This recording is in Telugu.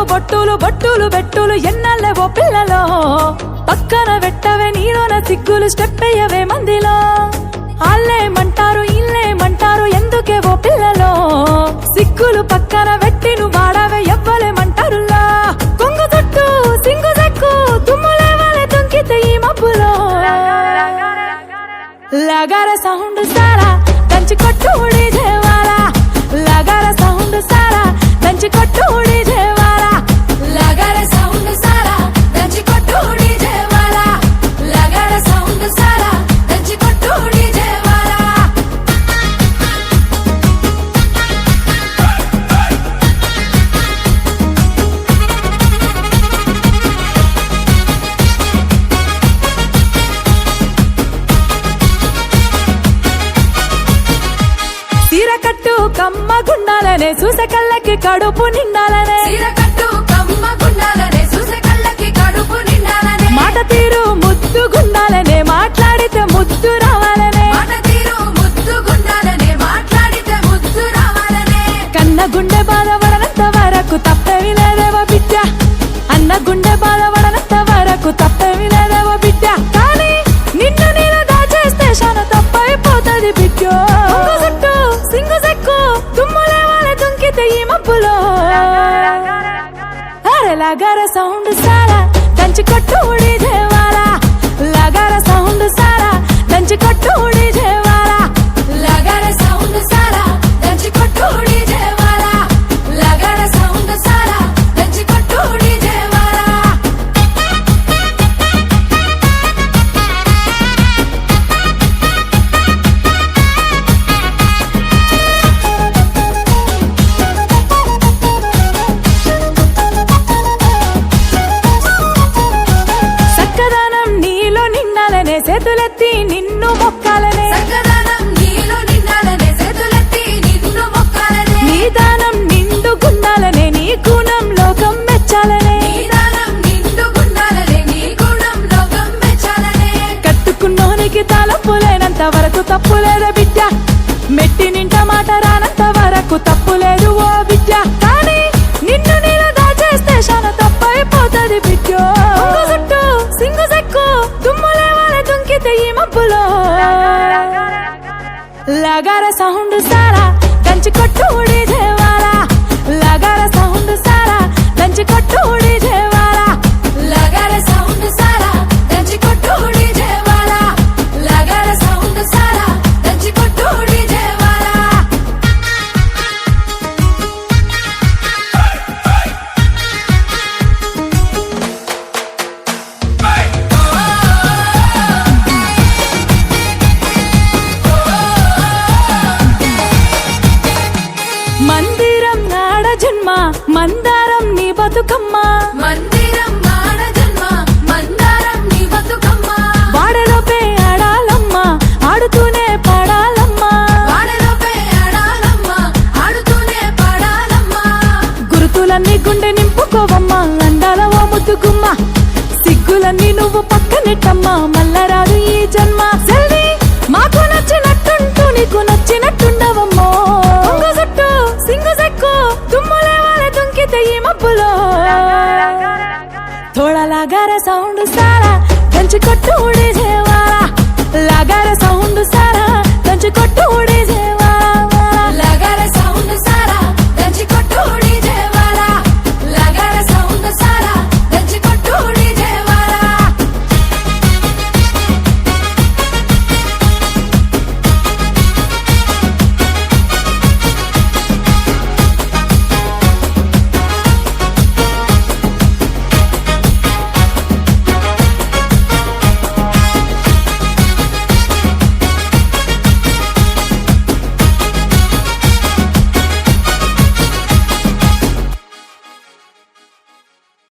బొట్టులు బొట్టులు బెట్టులు ఎన్నెల్లవో పిల్లలో పక్కన వెట్టవే నీలోన సిగ్గులు స్టెప్ అయ్యవే మందిలో ఆళ్ళేమంటారు ఇల్లేమంటారు ఎందుకేవో పిల్లలో సిగ్గులు పక్కన వెట్టి నువ్వు వాడవే ఎవ్వలేమంటారులా కొంగు చుట్టూ సింగు సెక్కు తుమ్ములేవాలే తుంకితే ఈ మబ్బులో లగార సౌండ్ సారా దంచి కొట్టు డీజేవాలా లగార సౌండ్ సారా దంచి కొట్టు డీజేవాలా లగార సౌండ్ సారా దంచి కొట్టు డీజేవాలా లగార సౌండ్ సారా దంచి కొట్టు డీజేవాలా సీరకట్టు కమ్మ గుండాలనే చూసే కళ్ళకి కడుపు నిండాలనే సీరకట్టు కమ్మ గుండాలనే చూసే కళ్ళకి కడుపు నిండాలనే మాట తీరు ముద్దు గుండాలనే మాట్లాడితే ముద్దు రావాలనే మాట తీరు ముద్దు గుండాలనే మాట్లాడితే ముద్దు రావాలనే కన్న గుండె బాధపడనంత వరకు తప్పేమి లేదేవో బిడ్డ అన్న గుండె బాధపడనంత వరకు తప్పేమి లేదేవో బిడ్డ కానీ నిన్ను నేను దాచేస్తే శాన తప్పైపోతుంది బిడ్డో చుట్టూ సింగు సెక్కు తుమ్ములేవాలే తుంకితే ఈ మబ్బులో అరే లగార సౌండ్ సారా దంచి కొట్టు డీజేవాలా లగార సౌండ్ సారా దంచి కొట్టు డీజేవాలా లగార సౌండ్ సారా దంచి కొట్టు డీజేవాలా లగార సౌండ్ సారా దంచి కొట్టు డీజేవాలా చక్కదనం నీలో నిండాలనే చేతులెత్తి నిన్ను మొక్కాలనే చక్కదనం నీలో నిండాలనే చేతులెత్తి నిన్ను మొక్కాలనే నీ దానం నిండు గుండాలనే నీ గుణం లోకం మెచ్చాలనే నీదానం నిండు గుండాలనే నీ గుణం లోకం మెచ్చాలనే కట్టుకున్నోనికి తలపులేనంత వరకు తప్పులేదా బిడ్డ మెట్టి నింట మాట రానంత వరకు తప్పులేదు ఓ బిడ్డ కానీ నిన్ను నేను దాచేస్తే శాన తప్పైపోతుంది బిడ్డో చుట్టూ సింగు సెక్కు తుమ్ములేవాలే తుంకితే ఈ మబ్బులో లగార సౌండ్ సారా దంచి కొట్టు డీజేవాలా లగార సౌండ్ సారా దంచి కొట్టు డీజేవాలా లగార సౌండ్ సారా దంచి కొట్టు డీజేవాలా లగార సౌండ్ సారా దంచి కొట్టు డీజేవాలా మందిరం నాడ జన్మ మందారం నీ బతుకమ్మ మందిరం మాడ జన్మ మందారం నీ బతుకమ్మ వాడలోపే ఆడాలమ్మ ఆడుతూనే పాడాలమ్మ వాడలోపే ఆడాలమ్మ ఆడుతూనే పాడాలమ్మ గురుతులన్నీ గుండె నింపుకోవమ్మ అందాల ఓ ముద్దుగుమ్మ సిగ్గులన్నీ నువ్వు పక్కనెట్టమ్మ మల్లరాదు ఈ జన్మ జల్దీ మాకు నచ్చినట్టుంటూ నీకు నచ్చినట్టుండవమ్మో కొంగు చుట్టూ సింగు సెక్కు తుమ్ములేవాలే తుంకితే ఈ మబ్బులో थोड़ा लगा रे साउंड सारा कंच को टूटे